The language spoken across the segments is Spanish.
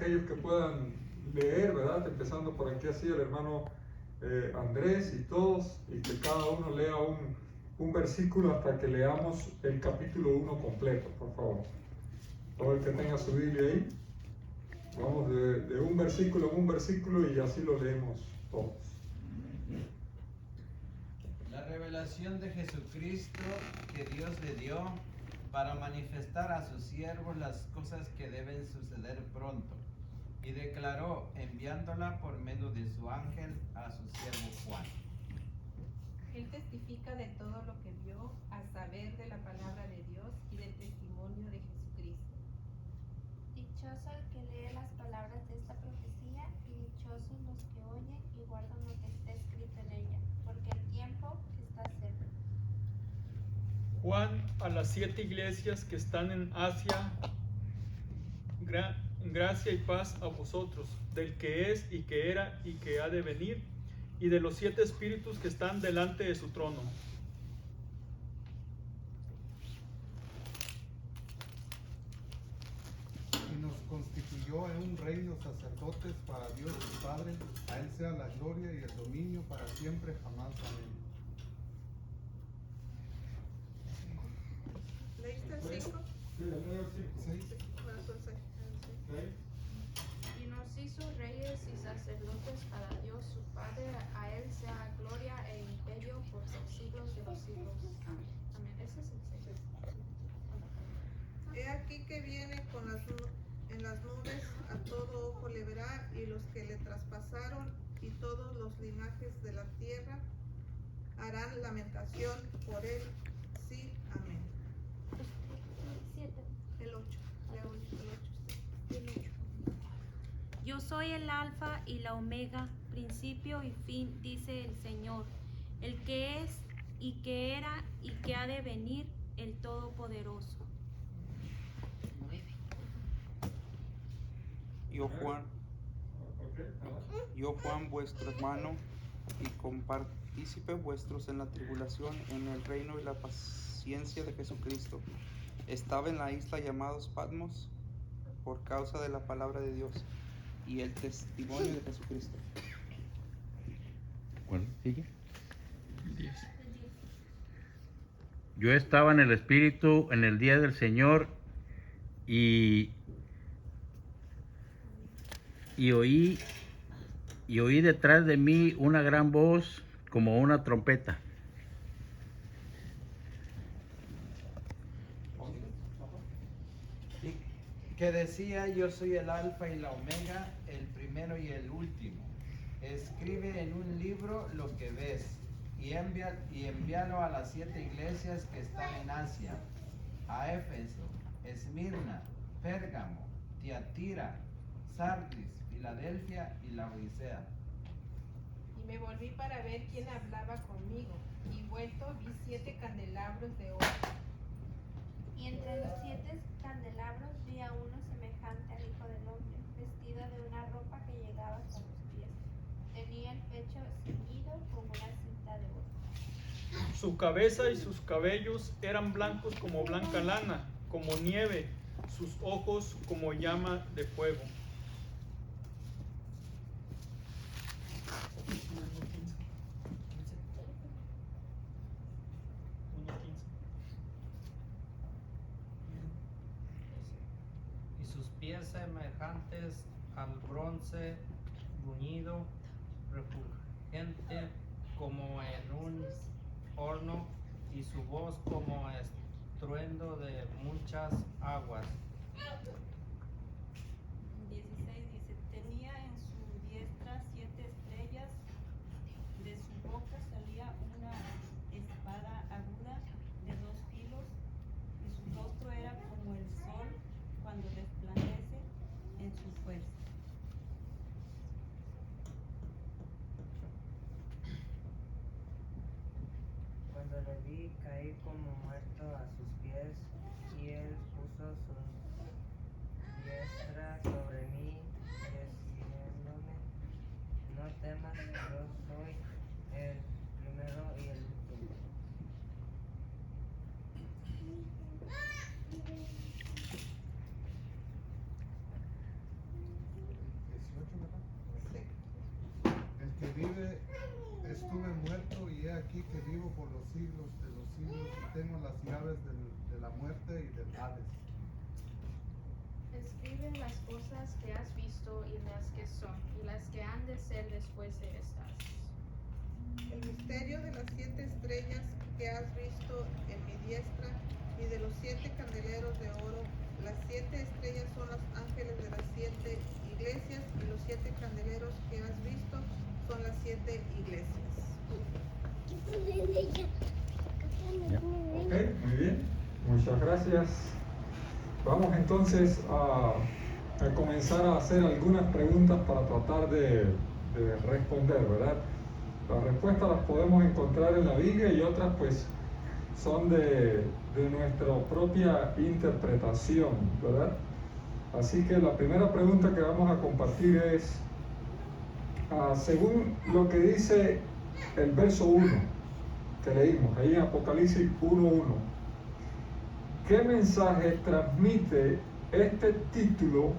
aquellos que puedan leer, ¿verdad? Empezando por aquí así el hermano Andrés y todos, y que cada uno lea un versículo hasta que leamos el capítulo 1 completo, por favor. Todo el que tenga su Biblia ahí, vamos de un versículo en un versículo y así lo leemos todos. La revelación de Jesucristo que Dios le dio para manifestar a sus siervos las cosas que deben suceder pronto, y declaró enviándola por medio de su ángel a su siervo Juan. Él testifica de todo lo que vio, a saber de la palabra de Dios y del testimonio de Jesucristo. Dichoso el que lee las palabras de esta profecía y dichosos los que oyen y guardan lo que está escrito en ella, porque el tiempo está cerca. Juan, a las 7 iglesias que están en Asia, gracia y paz a vosotros, del que es y que era y que ha de venir, y de los 7 espíritus que están delante de su trono. Y nos constituyó en un reino sacerdotes para Dios su Padre. A Él sea la gloria y el dominio para siempre, jamás. Amén. ¿Leíste el 5? Y nos hizo reyes y sacerdotes para Dios su Padre. A Él sea gloria e imperio por los siglos de los siglos. Amén. Ese es el 6. He aquí que viene en las nubes, a todo ojo le verá, y los que le traspasaron, y todos los linajes de la tierra harán lamentación por él. Sí, amén. 7. El 8. El 8. Yo soy el Alfa y la Omega, principio y fin, dice el Señor, el que es y que era y que ha de venir, el Todopoderoso. Yo Juan, vuestro hermano y compartícipe vuestros en la tribulación, en el reino y la paciencia de Jesucristo, estaba en la isla llamados Patmos por causa de la palabra de Dios y el testimonio de Jesucristo. Bueno, sigue. Yo estaba en el Espíritu en el día del Señor y oí detrás de mí una gran voz como una trompeta. Que decía: yo soy el alfa y la omega, el primero y el último. Escribe en un libro lo que ves y envíalo a las 7 iglesias que están en Asia: a Éfeso, Esmirna, Pérgamo, Tiatira, Sardis, Filadelfia y Laodicea. Y me volví para ver quién hablaba conmigo, y vuelto vi 7 candelabros de oro. Y entre los 7 candelabros vi a uno semejante al Hijo del Hombre, vestido de una ropa que llegaba hasta los pies. Tenía el pecho ceñido con una cinta de oro. Su cabeza y sus cabellos eran blancos como blanca lana, como nieve, sus ojos como llama de fuego. Y sus pies semejantes al bronce bruñido, refulgente como en un horno, y su voz como estruendo de muchas aguas. 16 dice: tenía en su diestra 7 estrellas, de su boca salía una espada aguda de 2 filos, y su rostro era como el sol cuando resplandece en su fuerza. Cuando le vi, caí como muerto a sus pies, y él puso su diestra sobre mí, diciéndome: no temas, yo soy el primero y el último. estuve muerto y he aquí que vivo por los siglos de los siglos y tengo las llaves de la muerte y del Hades. Escribe las cosas que has visto y las que son y las que han de ser después de estas. El misterio de las 7 estrellas que has visto en mi diestra y de los 7 candeleros de oro. Las 7 estrellas son los ángeles de las 7 iglesias y los 7 candeleros que has visto son las 7 iglesias. Ok, muy bien. Muchas gracias. Vamos entonces a comenzar a hacer algunas preguntas para tratar de responder, ¿verdad? Las respuestas las podemos encontrar en la Biblia y otras pues son de nuestra propia interpretación, ¿verdad? Así que la primera pregunta que vamos a compartir es, según lo que dice el verso 1 que leímos, ahí en Apocalipsis 1:1, ¿qué mensaje transmite este título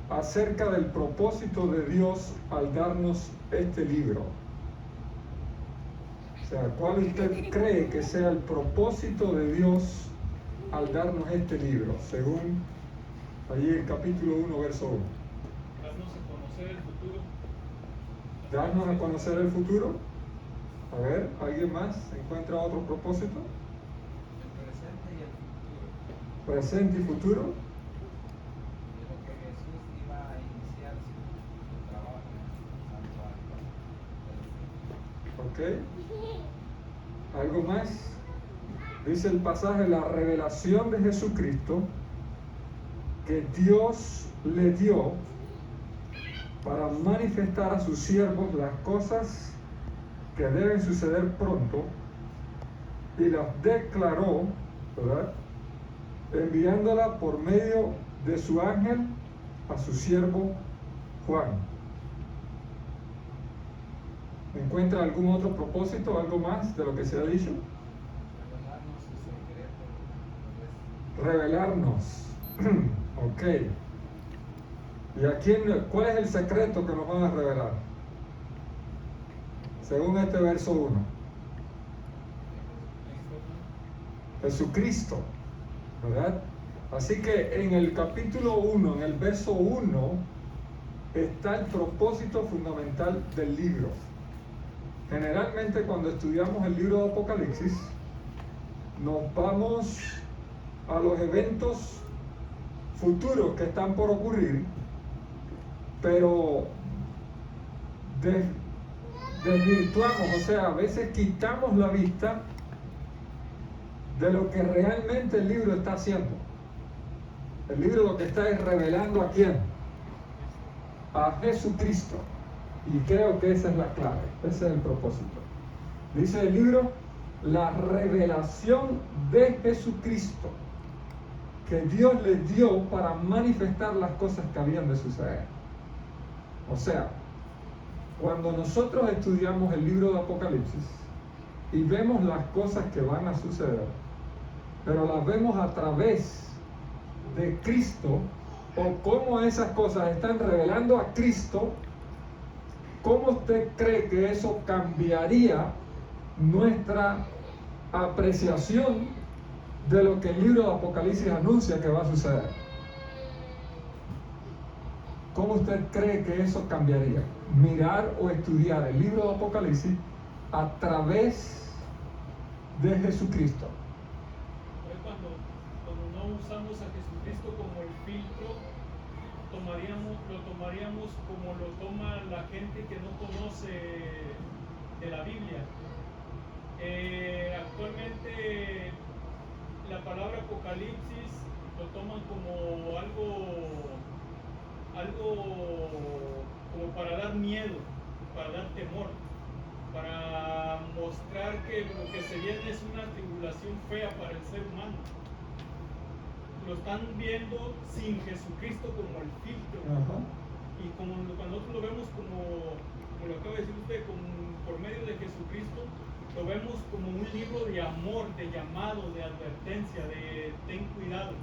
acerca del propósito de Dios al darnos este libro? O sea, ¿cuál usted cree que sea el propósito de Dios al darnos este libro? Según allí el capítulo 1, verso 1. Darnos a conocer el futuro. Darnos a conocer el futuro. A ver, ¿alguien más encuentra otro propósito? El presente y el futuro. Presente y futuro. De lo que Jesús iba a iniciar su trabajo santuario. Ok. ¿Algo más? Dice el pasaje, la revelación de Jesucristo que Dios le dio para manifestar a sus siervos las cosas que deben suceder pronto y las declaró, ¿verdad? Enviándola por medio de su ángel a su siervo Juan. ¿Encuentra algún otro propósito, algo más de lo que se ha dicho? Revelarnos su secreto. Revelarnos. Ok. ¿Y a quién, cuál es el secreto que nos van a revelar? Según este verso 1. Jesucristo, ¿verdad? Así que en el capítulo 1, en el verso 1, está el propósito fundamental del libro. Generalmente cuando estudiamos el libro de Apocalipsis, nos vamos a los eventos futuros que están por ocurrir, pero desvirtuamos, o sea, a veces quitamos la vista de lo que realmente el libro está haciendo. El libro lo que está es revelando ¿a quién? A Jesucristo. Y creo que esa es la clave, ese es el propósito. Dice el libro, la revelación de Jesucristo que Dios les dio para manifestar las cosas que habían de suceder. O sea, cuando nosotros estudiamos el libro de Apocalipsis y vemos las cosas que van a suceder, pero las vemos a través de Cristo, o cómo esas cosas están revelando a Cristo, ¿cómo usted cree que eso cambiaría nuestra apreciación de lo que el libro de Apocalipsis anuncia que va a suceder? ¿Cómo usted cree que eso cambiaría? Mirar o estudiar el libro de Apocalipsis a través de Jesucristo. Cuando no usamos a Jesucristo como el filtro, lo tomaríamos como lo toma la gente que no conoce de la Biblia. Actualmente la palabra Apocalipsis lo toman como algo como para dar miedo, para dar temor, para mostrar que lo que se viene es una tribulación fea para el ser humano. Lo están viendo sin Jesucristo como el filtro. Y cuando nosotros lo vemos como lo acaba de decir usted, por medio de Jesucristo, lo vemos como un libro de amor, de llamado, de advertencia, de ten cuidado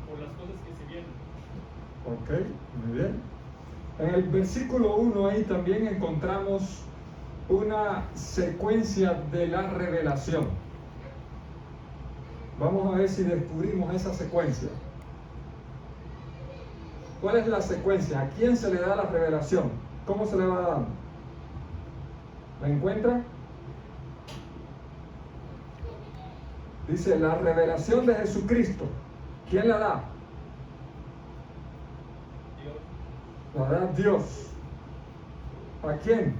por las cosas que se vienen. Ok, muy bien. En el versículo 1 ahí también encontramos una secuencia de la revelación. Vamos a ver si descubrimos esa secuencia. ¿Cuál es la secuencia? ¿A quién se le da la revelación? ¿Cómo se le va dando? ¿La encuentra? Dice, la revelación de Jesucristo. ¿Quién la da? La da Dios. ¿A quién?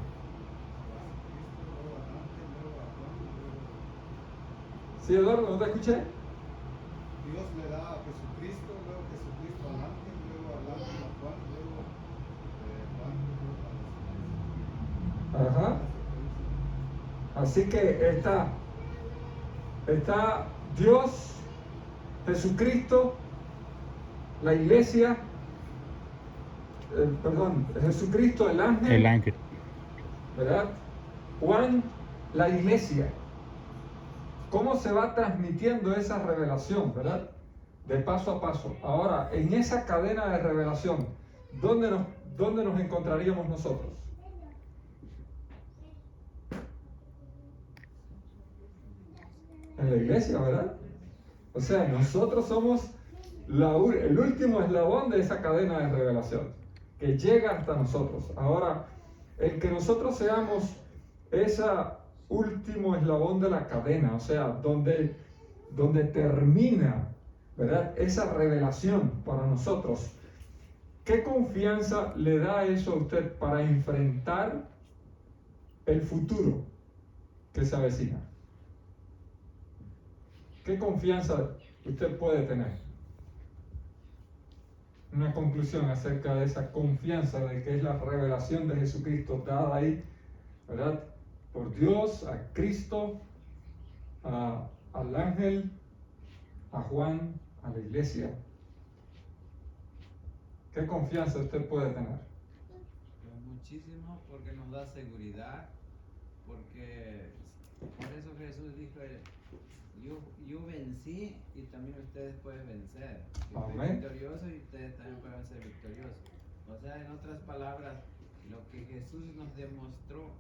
¿Sí, Eduardo? ¿No te escuché? Dios le da a Jesucristo, luego Jesucristo al ángel, luego al ángel a Juan, luego Juan a Ajá. Así que está Dios, Jesucristo, la iglesia, Jesucristo, el ángel. El ángel. ¿Verdad? Juan, la iglesia. ¿Cómo se va transmitiendo esa revelación, verdad? De paso a paso. Ahora, en esa cadena de revelación, ¿dónde nos encontraríamos nosotros? En la iglesia, ¿verdad? O sea, nosotros somos el último eslabón de esa cadena de revelación que llega hasta nosotros. Ahora, el que nosotros seamos ese último eslabón de la cadena, o sea, donde termina, ¿verdad?, esa revelación para nosotros. ¿Qué confianza le da eso a usted para enfrentar el futuro que se avecina? ¿Qué confianza usted puede tener? Una conclusión acerca de esa confianza de que es la revelación de Jesucristo dada ahí, ¿verdad?, por Dios, a Cristo, al ángel, a Juan, a la iglesia. ¿Qué confianza usted puede tener? Pues muchísimo, porque nos da seguridad, porque por eso Jesús dijo, yo vencí y también ustedes pueden vencer. Yo fui Amén. victorioso y ustedes también pueden ser victoriosos. O sea, en otras palabras, lo que Jesús nos demostró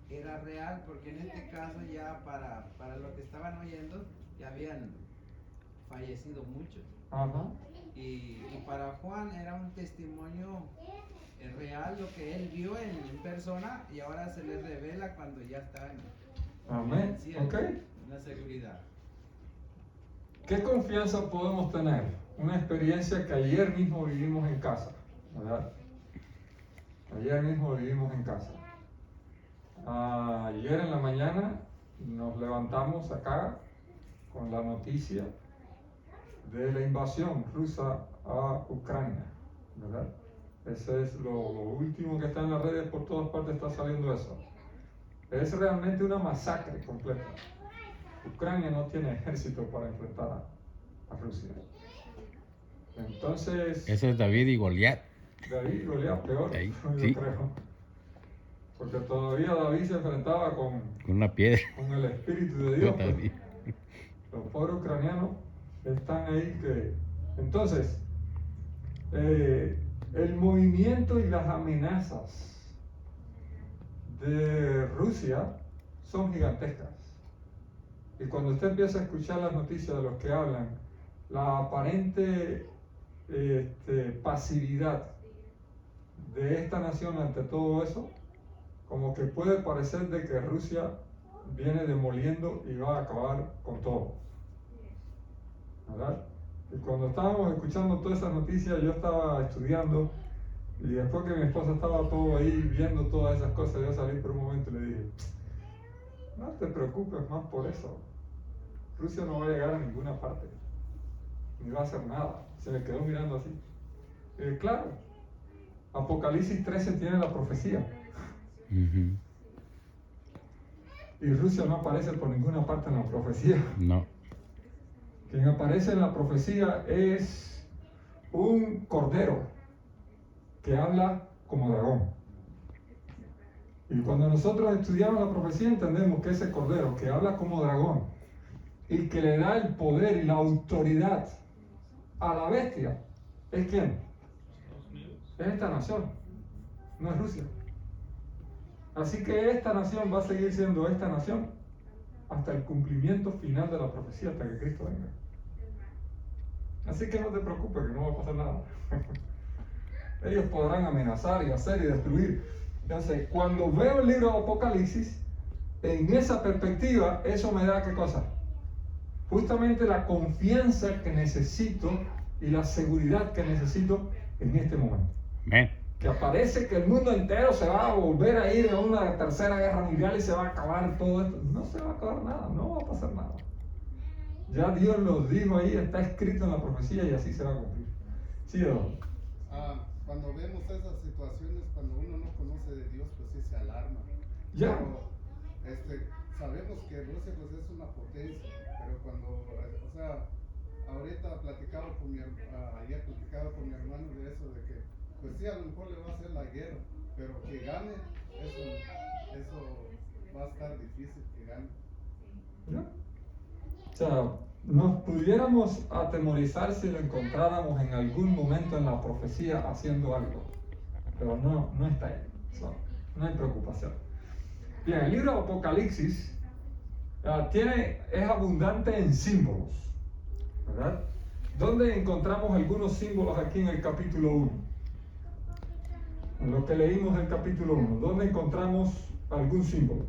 era real, porque en este caso ya para lo que estaban oyendo ya habían fallecido muchos. Ajá. Y para Juan era un testimonio real lo que él vio en persona, y ahora se le revela cuando ya está en Amén. el cielo. Ok. Una seguridad. ¿Qué confianza podemos tener? Una experiencia que ayer mismo vivimos en casa, ¿verdad? Ayer mismo vivimos en casa. Ayer en la mañana nos levantamos acá con la noticia de la invasión rusa a Ucrania, ¿verdad? Ese es lo último que está en las redes, por todas partes está saliendo eso. Es realmente una masacre completa. Ucrania no tiene ejército para enfrentar a Rusia. Entonces, Ese es David y Goliat. David y Goliat peor, Ahí, yo sí. creo. Porque todavía David se enfrentaba con Una piedra. el Espíritu de Dios. pues. David. Los pobres ucranianos están ahí que... Entonces, el movimiento y las amenazas de Rusia son gigantescas. Y cuando usted empieza a escuchar las noticias de los que hablan, la aparente pasividad de esta nación ante todo eso, como que puede parecer de que Rusia viene demoliendo y va a acabar con todo, ¿verdad? Y cuando estábamos escuchando todas esas noticias, yo estaba estudiando, y después que mi esposa estaba todo ahí viendo todas esas cosas, yo salí por un momento y le dije, no te preocupes más por eso. Rusia no va a llegar a ninguna parte, ni va a hacer nada. Se me quedó mirando así. Claro, Apocalipsis 13 tiene la profecía. Ujú. Y Rusia no aparece por ninguna parte en la profecía. No. Quien aparece en la profecía es un cordero que habla como dragón. Y cuando nosotros estudiamos la profecía entendemos que ese cordero que habla como dragón y que le da el poder y la autoridad a la bestia, ¿es quién? Es esta nación, no es Rusia. Así que esta nación va a seguir siendo esta nación hasta el cumplimiento final de la profecía, hasta que Cristo venga. Así que no te preocupes, que no va a pasar nada. Ellos podrán amenazar y hacer y destruir. Entonces, cuando veo el libro de Apocalipsis, en esa perspectiva, eso me da ¿qué cosa? Justamente la confianza que necesito y la seguridad que necesito en este momento. Que aparece que el mundo entero se va a volver a ir a una tercera guerra mundial y se va a acabar todo esto. No se va a acabar nada, no va a pasar nada. Ya Dios lo dijo ahí, está escrito en la profecía y así se va a cumplir. Sí, don. Cuando vemos esas situaciones, cuando uno no conoce de Dios, pues sí se alarma. Ya. Pero, sabemos que Rusia pues es una potencia, pero cuando, o sea, ahorita ayer platicaba con mi hermano de eso, de que pues sí, a lo mejor le va a hacer la guerra, pero que gane, eso va a estar difícil que gane. ¿Ya? O sea, nos pudiéramos atemorizar si lo encontráramos en algún momento en la profecía haciendo algo, pero no está ahí, no hay preocupación. Bien, el libro de Apocalipsis es abundante en símbolos, ¿verdad? ¿Dónde encontramos algunos símbolos aquí en el capítulo 1? En lo que leímos del capítulo 1, ¿dónde encontramos algún símbolo?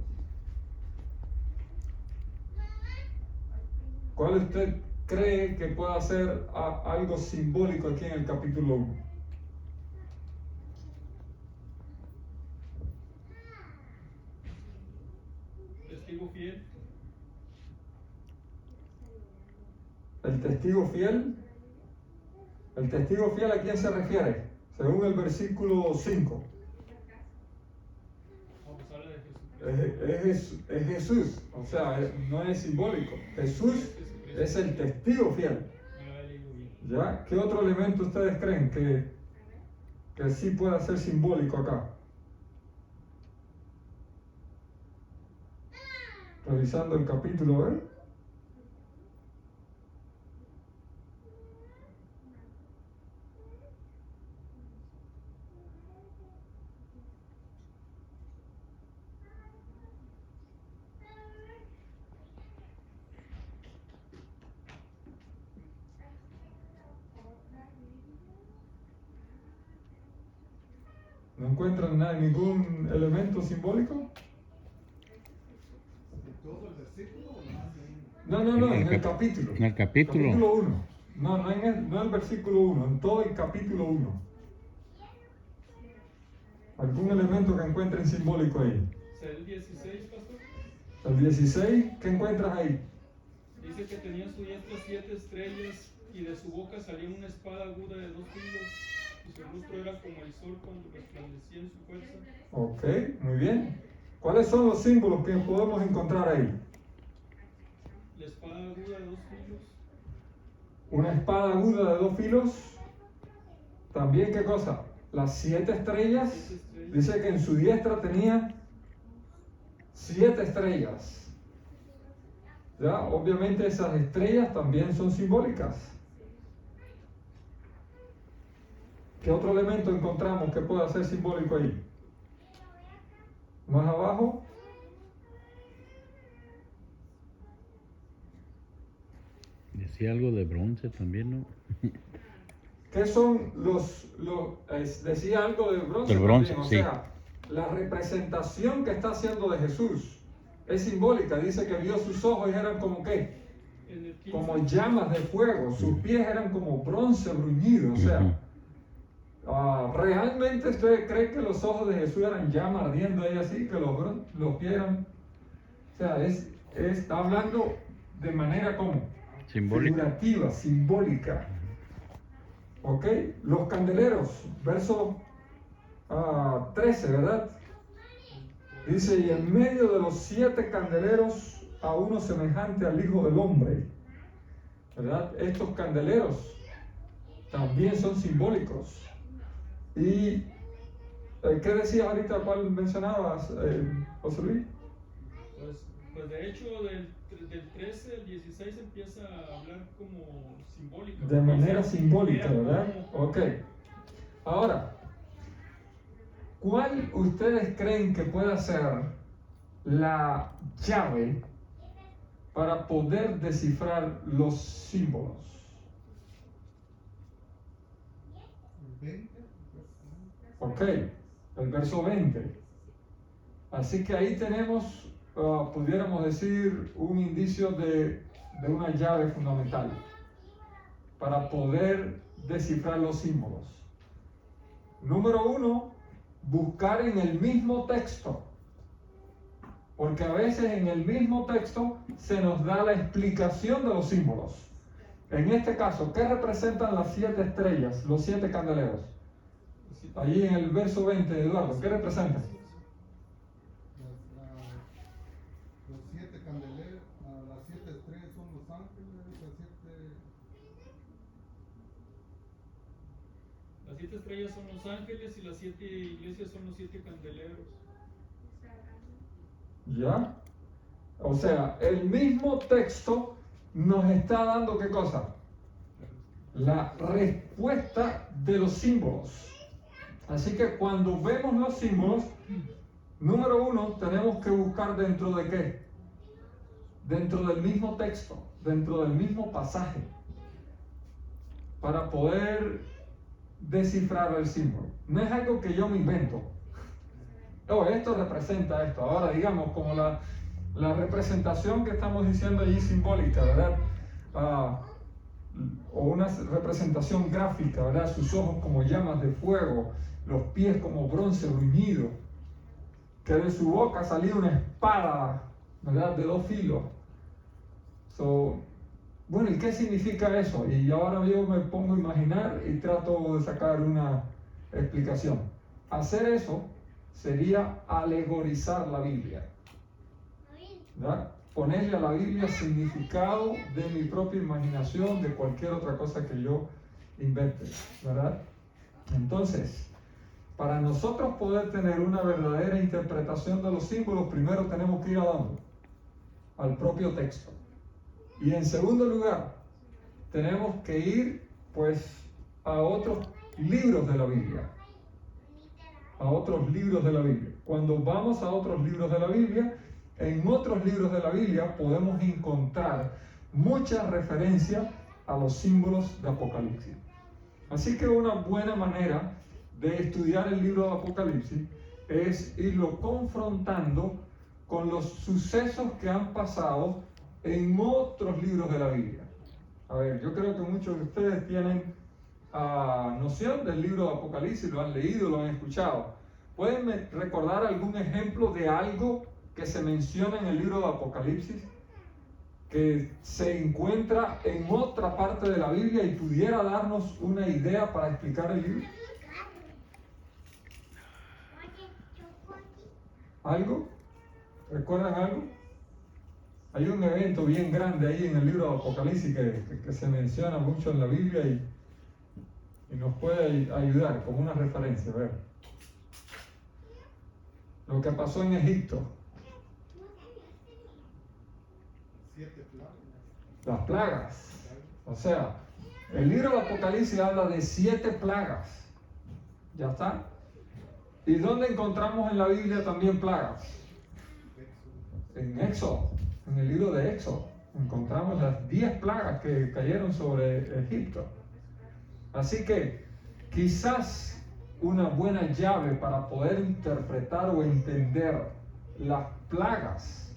¿Cuál usted cree que pueda ser algo simbólico aquí en el capítulo 1? Testigo fiel. ¿El testigo fiel? ¿El testigo fiel a quién se refiere? Según el versículo 5. Es Jesús, o sea, no es simbólico. Jesús es el testigo fiel. ¿Ya? ¿Qué otro elemento ustedes creen que sí pueda ser simbólico acá? Revisando el capítulo, ¿eh? ¿No encuentran ningún elemento simbólico? ¿Todo el versículo o No, en el capítulo. En el capítulo. Capítulo 1. No en el versículo 1, en todo el capítulo 1. ¿Algún elemento que encuentren simbólico ahí? ¿El 16, pastor? El 16, ¿qué encuentras ahí? Dice que tenía en su diestra 7 estrellas y de su boca salía una espada aguda de 2 filos. Y su rostro era como el sol cuando resplandecía en su fuerza. Ok, muy bien. ¿Cuáles son los símbolos que podemos encontrar ahí? La espada aguda de 2 filos. Una espada aguda de 2 filos. También, ¿qué cosa? Las 7 estrellas. Dice que en su diestra tenía 7 estrellas. ¿Ya? Obviamente esas estrellas también son simbólicas. ¿Qué otro elemento encontramos que pueda ser simbólico ahí? Más abajo. Decía algo de bronce también, ¿no? ¿Qué son decía algo de bronce? Del bronce, también, o sí. sea, la representación que está haciendo de Jesús es simbólica. Dice que vio sus ojos y eran como ¿qué? Como llamas de fuego. Sus pies eran como bronce bruñido. O sea, ¿realmente usted cree que los ojos de Jesús eran llamas ardiendo ahí así? Que los pies eran... O sea, está hablando de manera como figurativa, simbólica. ¿Ok? Los candeleros, verso 13, ¿verdad? Dice, y en medio de los 7 candeleros a uno semejante al Hijo del Hombre. ¿Verdad? Estos candeleros también son simbólicos. ¿Y qué decías ahorita? ¿Cuál mencionabas, José Luis? Pues de hecho del 13 al 16 empieza a hablar como simbólica. De manera simbólica, ¿verdad? Ok. Ahora, ¿cuál ustedes creen que pueda ser la llave para poder descifrar los símbolos? 20. Ok, el verso 20. Así que ahí tenemos, pudiéramos decir, un indicio de una llave fundamental para poder descifrar los símbolos. Número 1, buscar en el mismo texto. Porque a veces en el mismo texto se nos da la explicación de los símbolos. En este caso, ¿qué representan las 7 estrellas, los 7 candeleros? Allí en el verso 20, Eduardo, ¿qué representan? Los 7 candeleros, las 7 estrellas son los ángeles, Las 7 estrellas son los ángeles y las 7 iglesias son los 7 candeleros. ¿Ya? O sea, el mismo texto nos está dando ¿qué cosa? La respuesta de los símbolos. Así que cuando vemos los símbolos, número 1, tenemos que buscar dentro de ¿qué? Dentro del mismo texto, dentro del mismo pasaje, para poder descifrar el símbolo. No es algo que yo me invento. Esto representa esto. Ahora, digamos, como la representación que estamos diciendo allí simbólica, ¿verdad? O una representación gráfica, ¿verdad? Sus ojos como llamas de fuego, los pies como bronce bruñido, que de su boca salía una espada, ¿verdad? De 2 filos. Bueno, ¿y qué significa eso? Y ahora yo me pongo a imaginar y trato de sacar una explicación. Hacer eso sería alegorizar la Biblia, ¿verdad? Ponerle a la Biblia significado de mi propia imaginación, de cualquier otra cosa que yo invente, ¿verdad? Entonces, para nosotros poder tener una verdadera interpretación de los símbolos, primero tenemos que ir a dónde? Al propio texto. Y en segundo lugar, tenemos que ir pues a otros libros de la Biblia. A otros libros de la Biblia. Cuando vamos a otros libros de la Biblia, en otros libros de la Biblia podemos encontrar muchas referencias a los símbolos de Apocalipsis. Así que una buena manera de estudiar el libro de Apocalipsis es irlo confrontando con los sucesos que han pasado en otros libros de la Biblia. A ver, yo creo que muchos de ustedes tienen noción del libro de Apocalipsis, lo han leído, lo han escuchado. ¿Pueden recordar algún ejemplo de algo que se menciona en el libro de Apocalipsis que se encuentra en otra parte de la Biblia y pudiera darnos una idea para explicar el libro? ¿Algo? ¿Recuerdan algo? Hay un evento bien grande ahí en el libro de Apocalipsis que se menciona mucho en la Biblia y nos puede ayudar como una referencia. A ver, lo que pasó en Egipto. 7 plagas. Las plagas. O sea, el libro de Apocalipsis habla de 7 plagas. ¿Ya está? ¿Y dónde encontramos en la Biblia también plagas? En Éxodo, en el libro de Éxodo, encontramos las 10 plagas que cayeron sobre Egipto. Así que quizás una buena llave para poder interpretar o entender las plagas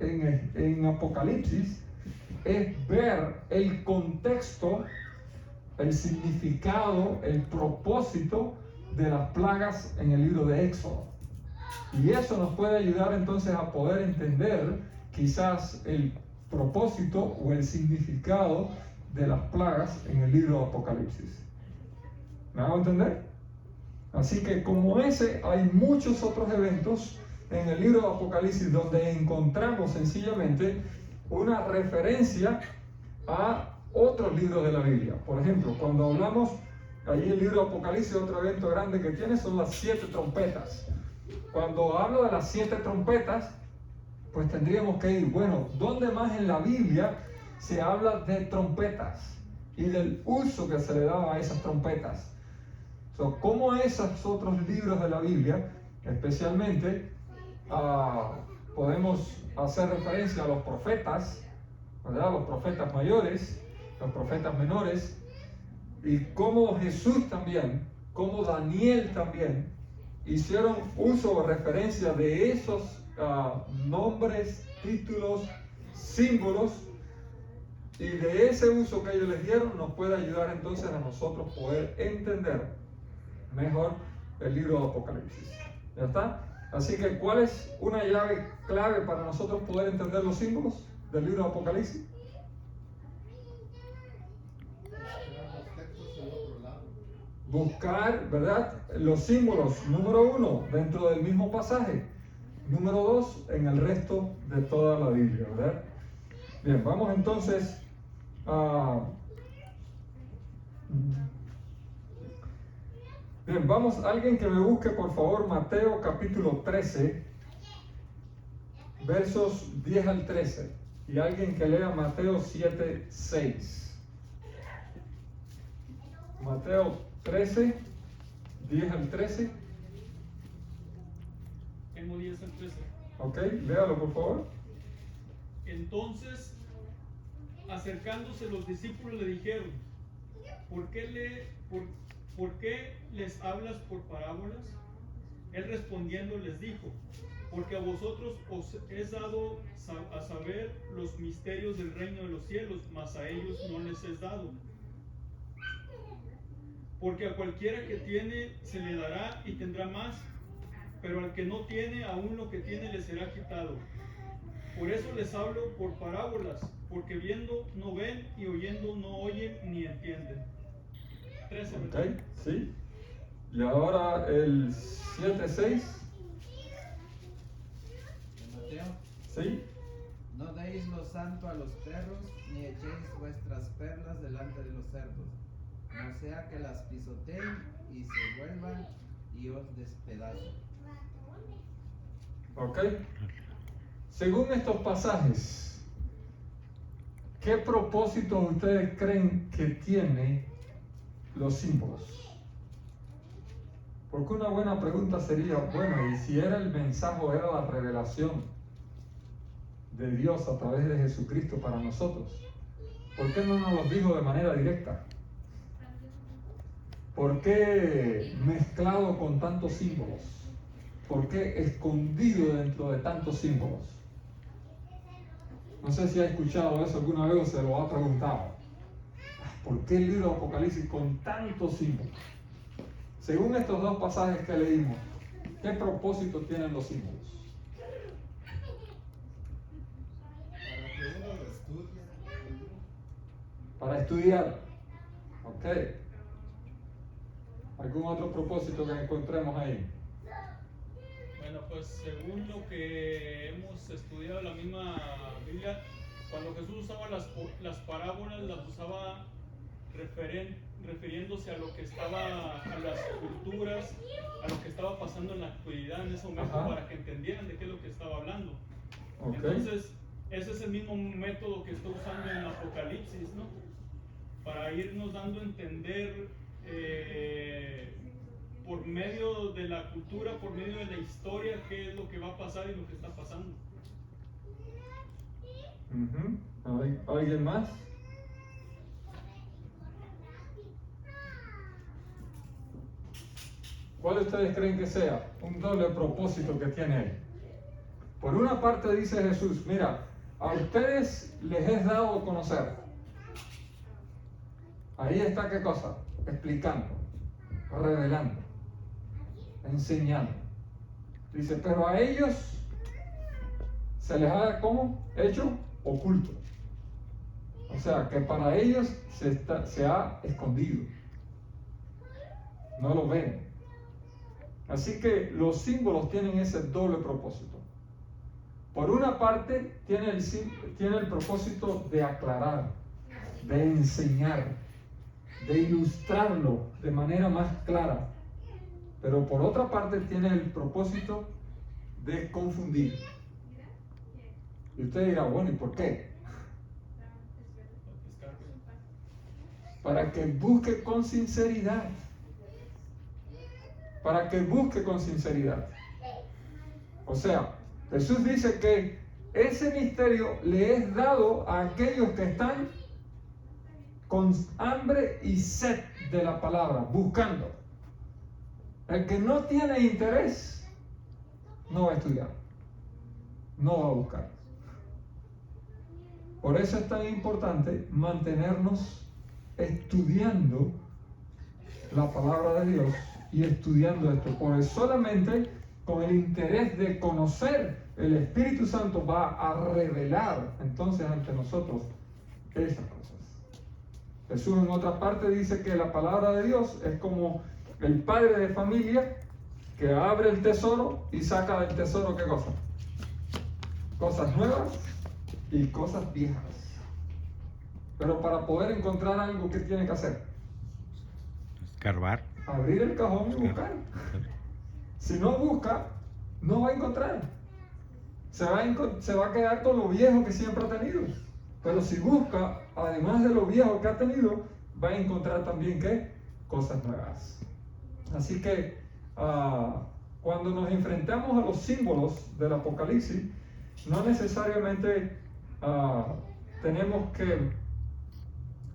en Apocalipsis es ver el contexto, el significado, el propósito de las plagas en el libro de Éxodo. Y eso nos puede ayudar entonces a poder entender quizás el propósito o el significado de las plagas en el libro de Apocalipsis. ¿Me hago entender? Así que como ese, hay muchos otros eventos en el libro de Apocalipsis donde encontramos sencillamente una referencia a otros libros de la Biblia. Por ejemplo, cuando hablamos allí el libro de Apocalipsis, otro evento grande que tiene son las 7 trompetas. Cuando hablo de las 7 trompetas, pues tendríamos que ir, bueno, ¿dónde más en la Biblia se habla de trompetas y del uso que se le daba a esas trompetas? So, ¿cómo esos otros libros de la Biblia, especialmente, podemos hacer referencia a los profetas, ¿verdad? Los profetas mayores, los profetas menores, y cómo Jesús también, cómo Daniel también, hicieron uso o referencia de esos nombres, títulos, símbolos, y de ese uso que ellos les dieron nos puede ayudar entonces a nosotros poder entender mejor el libro de Apocalipsis. ¿Ya está? Así que, ¿cuál es una llave clave para nosotros poder entender los símbolos del libro de Apocalipsis? Buscar, ¿verdad?, los símbolos, número 1, dentro del mismo pasaje. Número 2, en el resto de toda la Biblia, ¿verdad? Bien, vamos entonces a... Bien, vamos, alguien que me busque por favor Mateo capítulo 13, versos 10 al 13. Y alguien que lea Mateo 7, 6. Mateo 13, 10 al 13. Tengo 10 al 13. Ok, léalo por favor. Entonces, acercándose los discípulos le dijeron, ¿por qué les hablas por parábolas? Él respondiendo les dijo, porque a vosotros os es dado a saber los misterios del reino de los cielos, mas a ellos no les es dado. Porque a cualquiera que tiene se le dará y tendrá más, pero al que no tiene, aún lo que tiene le será quitado. Por eso les hablo por parábolas, porque viendo no ven y oyendo no oyen ni entienden. 13, ok, sí. Y ahora el 7, 6. Mateo, Sí. no deis lo santo a los perros, ni echéis vuestras perlas delante de los cerdos, no sea que las pisoteen y se vuelvan y os despedacen. Ok. Según estos pasajes, ¿qué propósito ustedes creen que tiene los símbolos? Porque una buena pregunta sería, bueno, y si era el mensaje, era la revelación de Dios a través de Jesucristo para nosotros, ¿por qué no nos lo dijo de manera directa? ¿Por qué mezclado con tantos símbolos? ¿Por qué escondido dentro de tantos símbolos? No sé si ha escuchado eso alguna vez o se lo ha preguntado. ¿Por qué el libro de Apocalipsis con tantos símbolos? Según estos dos pasajes que leímos, ¿qué propósito tienen los símbolos? Para que uno lo estudie. Para estudiar. Ok. ¿Algún otro propósito que encontremos ahí? Bueno, pues según lo que hemos estudiado en la misma Biblia, cuando Jesús usaba las parábolas, las usaba refiriéndose a lo que estaba, a las culturas, a lo que estaba pasando en la actualidad en ese momento, Ajá. para que entendieran de qué es lo que estaba hablando. Ok. Entonces, ese es el mismo método que está usando en Apocalipsis, ¿no? Para irnos dando a entender por medio de la cultura, por medio de la historia, qué es lo que va a pasar y lo que está pasando. ¿Alguien más? ¿Cuál ustedes creen que sea un doble propósito que tiene él? Por una parte dice Jesús, mira, a ustedes les es dado conocer. Ahí está qué cosa, explicando, revelando, enseñando. Dice, pero a ellos se les ha como hecho oculto. O sea, que para ellos se ha escondido. No lo ven. Así que los símbolos tienen ese doble propósito. Por una parte, tiene el propósito de aclarar, de enseñar, de ilustrarlo de manera más clara. Pero por otra parte, tiene el propósito de confundir. Y usted dirá, bueno, ¿y por qué? Para que busque con sinceridad para que busque con sinceridad. O sea, Jesús dice que ese misterio le es dado a aquellos que están con hambre y sed de la palabra, buscando. El que no tiene interés no va a estudiar, no va a buscar. Por eso es tan importante mantenernos estudiando la palabra de Dios y estudiando esto, porque solamente con el interés de conocer, el Espíritu Santo va a revelar entonces ante nosotros esas cosas. Jesús en otra parte dice que la palabra de Dios es como el padre de familia que abre el tesoro y saca del tesoro ¿qué cosa? Cosas nuevas y cosas viejas. Pero para poder encontrar algo, ¿qué tiene que hacer? Escarbar. Abrir el cajón y buscar. Si no busca, no va a encontrar. Se va a quedar con lo viejo que siempre ha tenido. Pero si busca, además de lo viejo que ha tenido, va a encontrar también ¿qué? Cosas nuevas. Así que cuando nos enfrentamos a los símbolos del Apocalipsis, no necesariamente tenemos que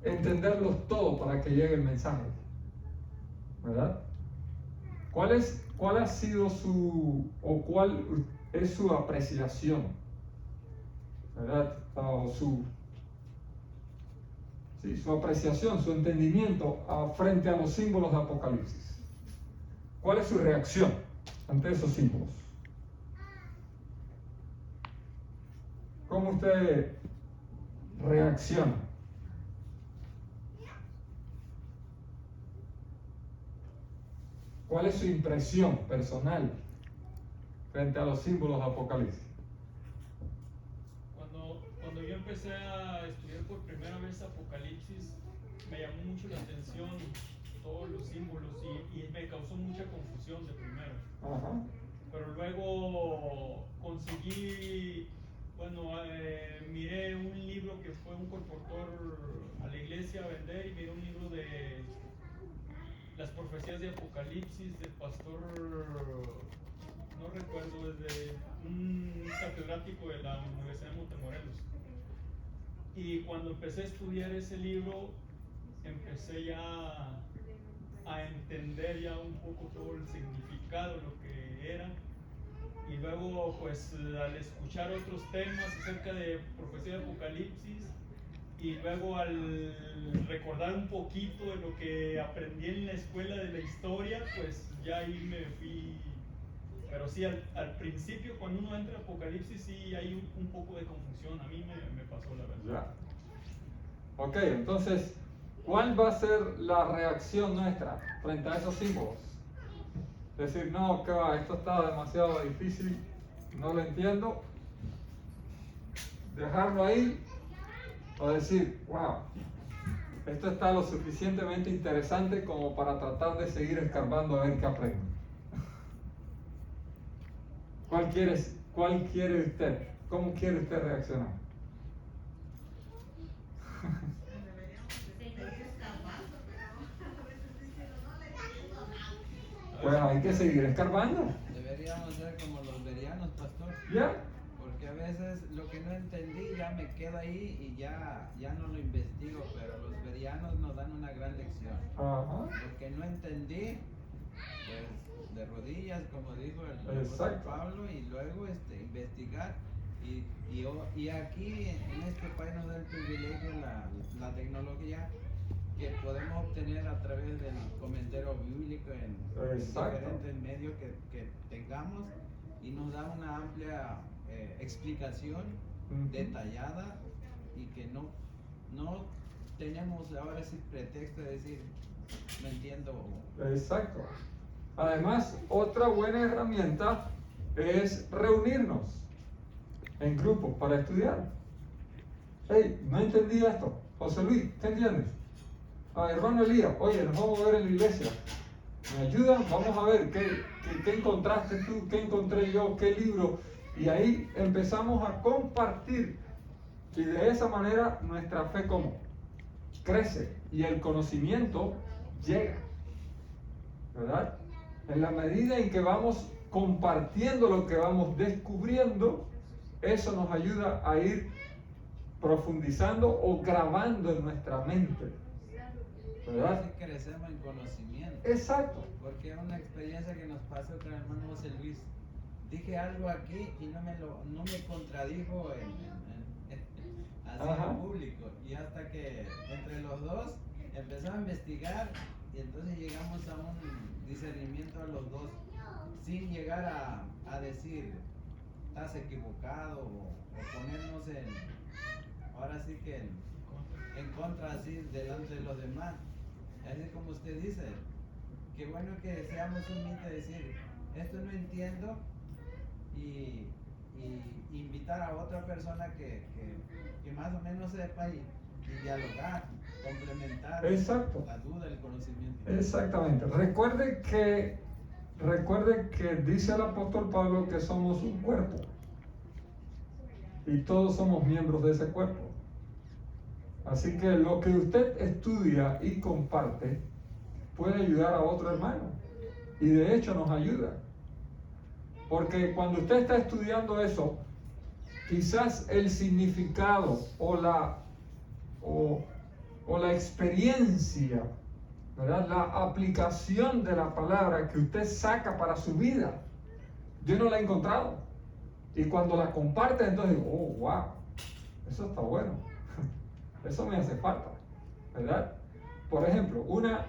entenderlos todos para que llegue el mensaje, ¿verdad? ¿Cuál ha sido cuál es su apreciación, ¿verdad? Su apreciación, su entendimiento frente a los símbolos de Apocalipsis? ¿Cuál es su reacción ante esos símbolos? ¿Cómo usted reacciona? ¿Cuál es su impresión personal frente a los símbolos de Apocalipsis? Cuando yo empecé a estudiar por primera vez Apocalipsis, me llamó mucho la atención todos los símbolos y me causó mucha confusión de primero. Ajá. Pero luego conseguí, miré un libro que fue un corportor a la iglesia a vender y miré un libro de las profecías de Apocalipsis del pastor, no recuerdo, es de un catedrático de la Universidad de Montemorelos. Y cuando empecé a estudiar ese libro, empecé ya a entender ya un poco todo el significado, lo que era. Y luego, pues, al escuchar otros temas acerca de profecía de Apocalipsis, y luego al recordar un poquito de lo que aprendí en la escuela de la historia, pues ya ahí me fui. Pero sí, al principio cuando uno entra a Apocalipsis sí hay un poco de confusión. A mí me pasó la verdad. Ya. Ok, entonces, ¿cuál va a ser la reacción nuestra frente a esos símbolos? Decir, no, que va, esto está demasiado difícil, no lo entiendo. Dejarlo ahí. O decir, wow, esto está lo suficientemente interesante como para tratar de seguir escarbando a ver qué aprendo. ¿Cuál quiere usted? ¿Cómo quiere usted reaccionar? Pues hay que seguir escarbando. Deberíamos ser como los berianos, pastor. ¿Ya? Porque a veces lo que no entendí ya me quedo ahí y ya no lo investigo, pero los berianos nos dan una gran lección. Ajá. Lo que no entendí, pues de rodillas, como dijo el apóstol Pablo, y luego investigar. Y aquí en este país nos da el privilegio la tecnología que podemos obtener a través del comentario bíblico en diferentes medios que tengamos, y nos da una amplia explicación detallada, y que no tenemos ahora ese pretexto de decir no entiendo. Exacto. Además, otra buena herramienta es reunirnos en grupos para estudiar. Hey, no entendí esto. José Luis, ¿qué entiendes? Hermano Elías, oye, nos vamos a ver en la iglesia. ¿Me ayudan? Vamos a ver qué encontraste tú, qué encontré yo, qué libro. Y ahí empezamos a compartir. Y de esa manera nuestra fe ¿cómo? Crece y el conocimiento llega. ¿Verdad? En la medida en que vamos compartiendo lo que vamos descubriendo, eso nos ayuda a ir profundizando o grabando en nuestra mente. ¿Verdad? Así crecemos en conocimiento. Exacto. Porque es una experiencia que nos pasó con el hermano José Luis. Dije algo aquí y no me contradijo así Ajá. en público. Y hasta que entre los dos empezamos a investigar y entonces llegamos a un discernimiento a los dos, sin llegar a decir estás equivocado o ponernos ahora sí que en contra así delante de los demás. Así como usted dice, qué bueno que seamos humildes y decir, esto no entiendo, y invitar a otra persona que más o menos sepa y dialogar, complementar. Exacto. La duda, el conocimiento. Exactamente. Recuerde que dice el apóstol Pablo que somos un cuerpo y todos somos miembros de ese cuerpo. Así que lo que usted estudia y comparte puede ayudar a otro hermano, y de hecho nos ayuda, porque cuando usted está estudiando eso, quizás el significado o la experiencia, ¿verdad?, la aplicación de la palabra que usted saca para su vida, yo no la he encontrado, y cuando la comparte, entonces, oh, wow, eso está bueno. Eso me hace falta, ¿verdad? Por ejemplo, una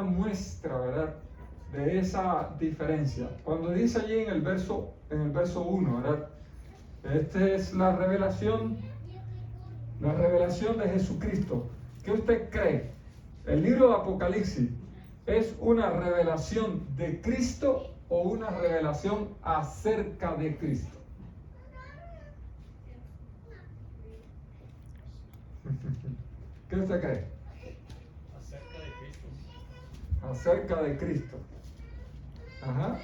muestra, ¿verdad?, de esa diferencia. Cuando dice allí en el verso 1, ¿verdad? Esta es la revelación de Jesucristo. ¿Qué usted cree? ¿El libro de Apocalipsis es una revelación de Cristo o una revelación acerca de Cristo? ¿Qué usted cree? Acerca de Cristo. Acerca de Cristo. Ajá.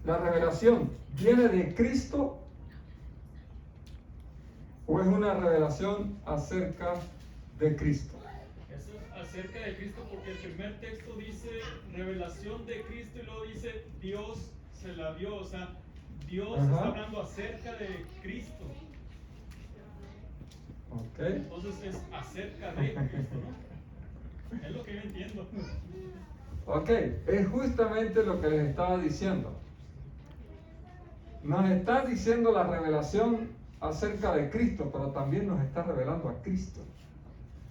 La revelación viene de Cristo o es una revelación acerca de Cristo. Eso es acerca de Cristo, porque el primer texto dice revelación de Cristo y luego dice Dios se la dio. O sea, Dios está hablando acerca de Cristo. Okay. Entonces es acerca de Cristo, ¿no? Es lo que yo entiendo. Ok, es justamente lo que les estaba diciendo. Nos está diciendo la revelación acerca de Cristo, pero también nos está revelando a Cristo.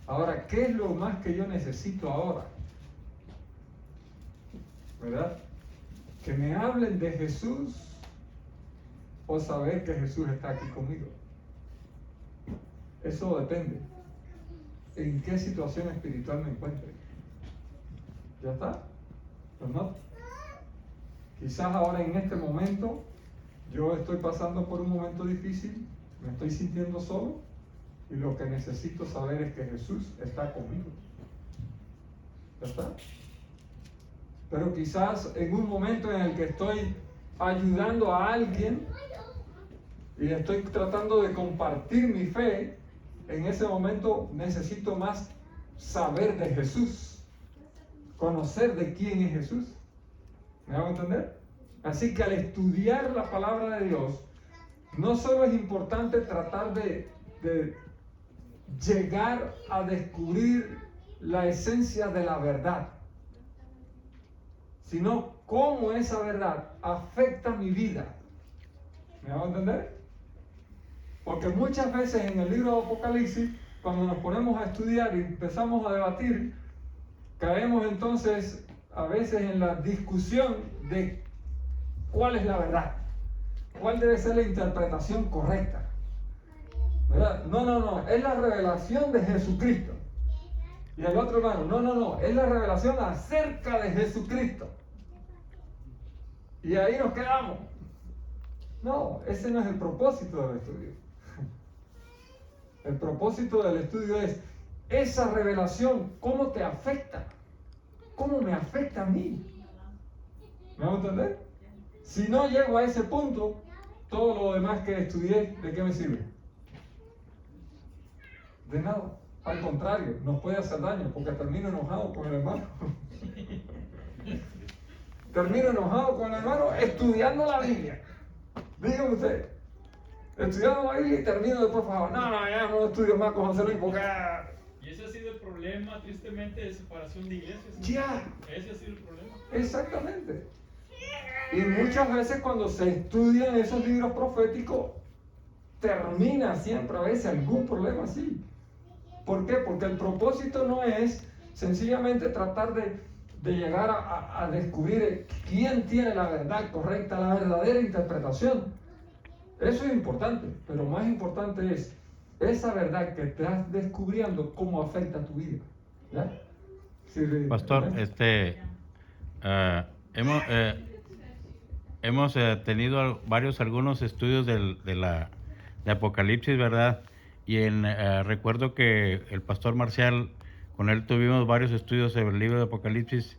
Ahora, ¿qué es lo más que yo necesito ahora? ¿Verdad? Que me hablen de Jesús o saber que Jesús está aquí conmigo. Eso depende en qué situación espiritual me encuentre. ¿Ya está? Pues no. Quizás ahora en este momento yo estoy pasando por un momento difícil, me estoy sintiendo solo y lo que necesito saber es que Jesús está conmigo. ¿Ya está? Pero quizás en un momento en el que estoy ayudando a alguien y estoy tratando de compartir mi fe, en ese momento necesito más saber de Jesús, conocer de quién es Jesús. ¿Me hago entender? Así que al estudiar la palabra de Dios, no solo es importante tratar de llegar a descubrir la esencia de la verdad, sino cómo esa verdad afecta mi vida. ¿Me hago entender? Porque muchas veces en el libro de Apocalipsis, cuando nos ponemos a estudiar y empezamos a debatir, caemos entonces a veces en la discusión de cuál es la verdad, cuál debe ser la interpretación correcta, ¿verdad? No, es la revelación de Jesucristo. Y el otro hermano, no, es la revelación acerca de Jesucristo. Y ahí nos quedamos. No, ese no es el propósito del estudio. El propósito del estudio es esa revelación, ¿cómo te afecta? ¿Cómo me afecta a mí? ¿Me van a entender? Si no llego a ese punto, todo lo demás que estudié, ¿de qué me sirve? De nada. Al contrario, nos puede hacer daño porque termino enojado con el hermano. Termino enojado con el hermano estudiando la Biblia. Dígame usted, estudiando la Biblia y termino después favor. No, ya no estudio más con José Luis porque... Y ese ha sido el problema, tristemente, de separación de iglesias. ¿No? Ya. Ese ha sido el problema. Exactamente. Y muchas veces cuando se estudian esos libros proféticos, termina siempre a veces algún problema así. ¿Por qué? Porque el propósito no es sencillamente tratar de llegar a descubrir quién tiene la verdad correcta, la verdadera interpretación. Eso es importante, pero más importante es esa verdad que estás descubriendo, cómo afecta a tu vida. ¿Ya? Sí, Pastor, hemos tenido algunos estudios de Apocalipsis, ¿verdad? Y recuerdo que el pastor Marcial, con él tuvimos varios estudios sobre el libro de Apocalipsis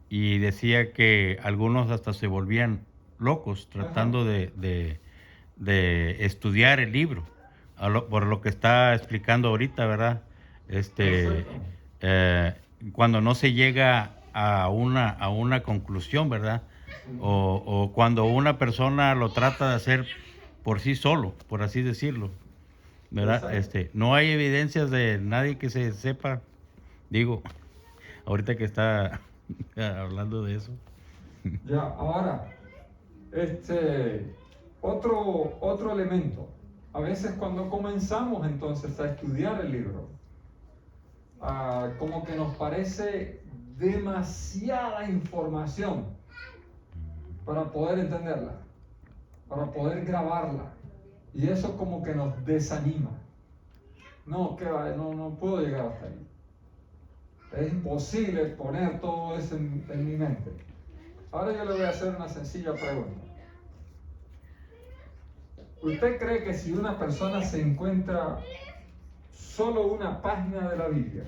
y decía que algunos hasta se volvían locos tratando de estudiar el libro, por lo que está explicando ahorita, ¿verdad? Cuando no se llega a una conclusión, ¿verdad? O cuando una persona lo trata de hacer por sí solo, por así decirlo, ¿verdad? No hay evidencias de nadie que se sepa, digo, ahorita que está hablando de eso. Ya, ahora, otro elemento. A veces cuando comenzamos entonces a estudiar el libro, como que nos parece demasiada información para poder entenderla, para poder grabarla. Y eso como que nos desanima. No, no puedo llegar hasta ahí. Es imposible poner todo eso en mi mente. Ahora yo le voy a hacer una sencilla pregunta. ¿Usted cree que si una persona se encuentra solo una página de la Biblia,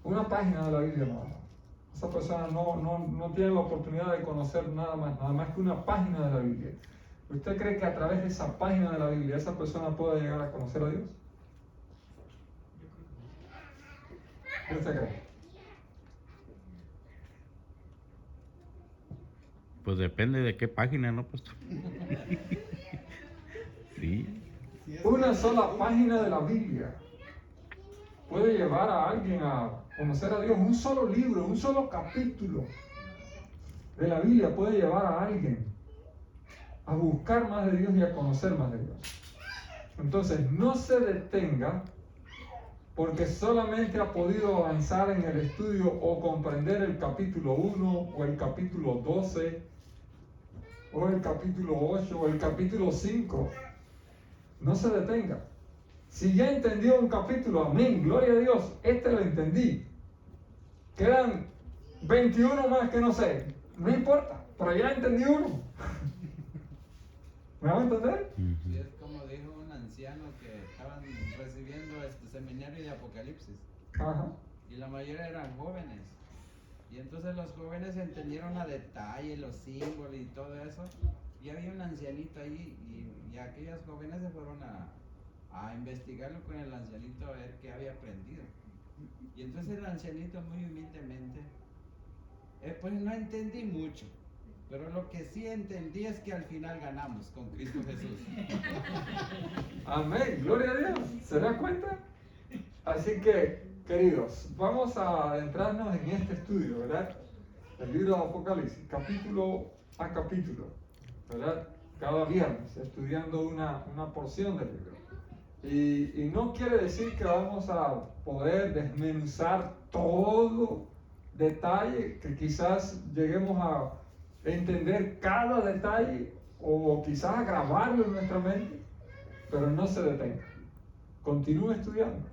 una página de la Biblia nada más, esa persona no tiene la oportunidad de conocer nada más que una página de la Biblia? ¿Usted cree que a través de esa página de la Biblia esa persona pueda llegar a conocer a Dios? ¿Qué usted cree? Pues depende de qué página, ¿no, pastor? Sí. Una sola página de la Biblia puede llevar a alguien a conocer a Dios. Un solo libro, un solo capítulo de la Biblia puede llevar a alguien a buscar más de Dios y a conocer más de Dios. Entonces, no se detenga porque solamente ha podido avanzar en el estudio o comprender el capítulo 1 o el capítulo 12 o el capítulo 8 o el capítulo 5. No se detenga. Si ya entendió un capítulo, amén, gloria a Dios, lo entendí. Quedan 21 más que no sé, no importa, pero ya entendí uno. ¿Me van a entender? Sí, es como dijo un anciano que estaban recibiendo este seminario de Apocalipsis. Ajá. Y la mayoría eran jóvenes. Y entonces los jóvenes entendieron a detalle los símbolos y todo eso. Y había un ancianito ahí y aquellos jóvenes se fueron a investigarlo con el ancianito a ver qué había aprendido. Y entonces el ancianito muy humildemente, pues no entendí mucho, pero lo que sí entendí es que al final ganamos con Cristo Jesús. Amén, gloria a Dios. ¿Se da cuenta? Así que, queridos, vamos a adentrarnos en este estudio, ¿verdad? El libro de Apocalipsis, capítulo a capítulo, ¿verdad? Cada viernes, estudiando una porción del libro. Y no quiere decir que vamos a poder desmenuzar todo detalle, que quizás lleguemos a entender cada detalle o quizás a grabarlo en nuestra mente, pero no se detenga. Continúe estudiando,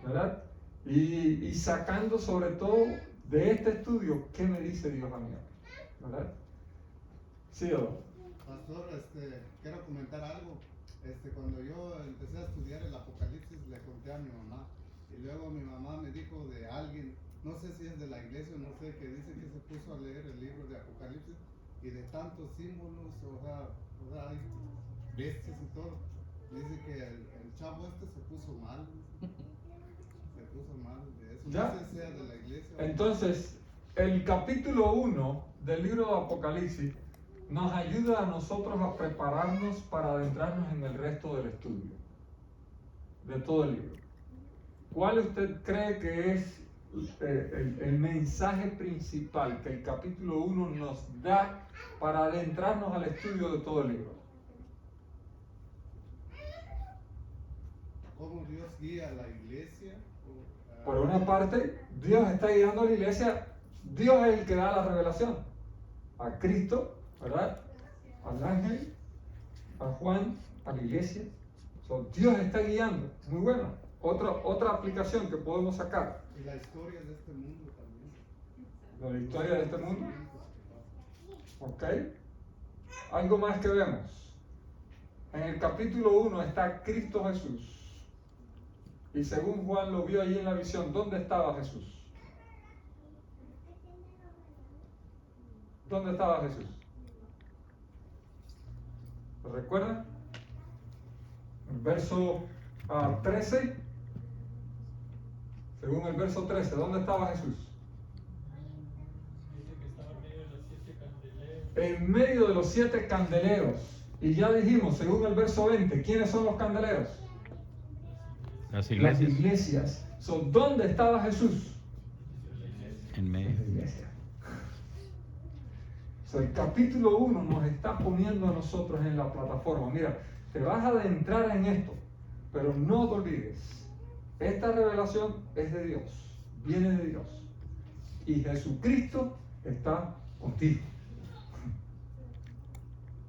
¿verdad? Y sacando sobre todo de este estudio qué me dice Dios a mí, ¿verdad? Sí, doctor. Pastor, quiero comentar algo. Cuando yo empecé a estudiar el Apocalipsis, le conté a mi mamá. Y luego mi mamá me dijo de alguien, no sé si es de la iglesia o no sé, que dice que se puso a leer el libro de Apocalipsis y de tantos símbolos, o sea, hay bestias y todo. Dice que el chavo se puso mal. Se puso mal de eso. ¿Ya? No sé si sea de la iglesia. Entonces, el capítulo 1 del libro de Apocalipsis nos ayuda a nosotros a prepararnos para adentrarnos en el resto del estudio de todo el libro. ¿Cuál usted cree que es el mensaje principal que el capítulo 1 nos da para adentrarnos al estudio de todo el libro? ¿Cómo Dios guía a la iglesia? Por una parte, Dios está guiando a la iglesia. Dios es el que da la revelación. A Cristo, ¿verdad? Al ángel, a Juan, a la iglesia. Dios está guiando. Muy bueno. Otra aplicación que podemos sacar. Y la historia de este mundo también. ¿La historia de este mundo? Ok. Algo más que vemos. En el capítulo 1 está Cristo Jesús. Y según Juan lo vio allí en la visión, ¿dónde estaba Jesús? ¿Dónde estaba Jesús? ¿Lo recuerdan? El verso 13. Según el verso 13, ¿dónde estaba Jesús? Dice que estaba en medio de los 7 candeleros. En medio de los 7 candeleros. Y ya dijimos, según el verso 20, ¿quiénes son los candeleros? Las iglesias. Las iglesias. ¿Dónde estaba Jesús? En medio. En la iglesia. El capítulo 1 nos está poniendo a nosotros en la plataforma. Mira, te vas a adentrar en esto, pero no te olvides. Esta revelación es de Dios, viene de Dios. Y Jesucristo está contigo.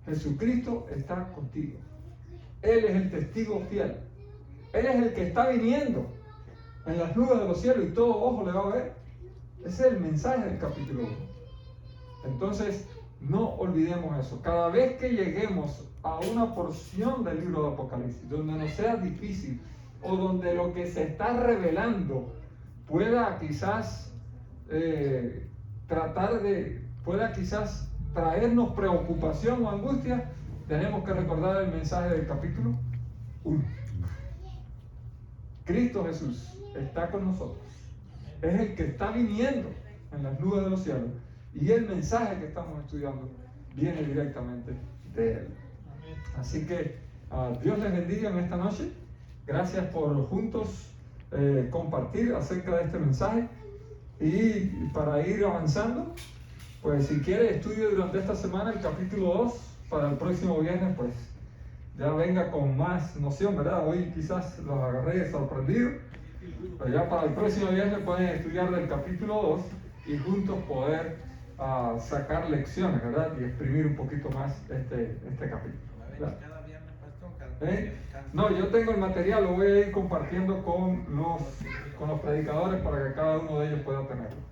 Jesucristo está contigo. Él es el testigo fiel. Él es el que está viniendo en las nubes de los cielos y todo ojo le va a ver. Ese es el mensaje del capítulo 1. Entonces, no olvidemos eso. Cada vez que lleguemos a una porción del libro de Apocalipsis donde nos sea difícil o donde lo que se está revelando pueda quizás pueda quizás traernos preocupación o angustia, tenemos que recordar el mensaje del capítulo 1. Cristo Jesús está con nosotros. Es el que está viniendo en las nubes de los cielos. Y el mensaje que estamos estudiando viene directamente de Él. Así que Dios les bendiga en esta noche. Gracias por juntos compartir acerca de este mensaje. Y para ir avanzando, pues si quiere estudio durante esta semana el capítulo 2. Para el próximo viernes, pues ya venga con más noción, ¿verdad? Hoy quizás los agarré sorprendidos. Pero ya para el próximo viernes pueden estudiar del capítulo 2 y juntos poder sacar lecciones, ¿verdad? Y exprimir un poquito más este capítulo. ¿Verdad? No, yo tengo el material, lo voy a ir compartiendo con los predicadores para que cada uno de ellos pueda tenerlo.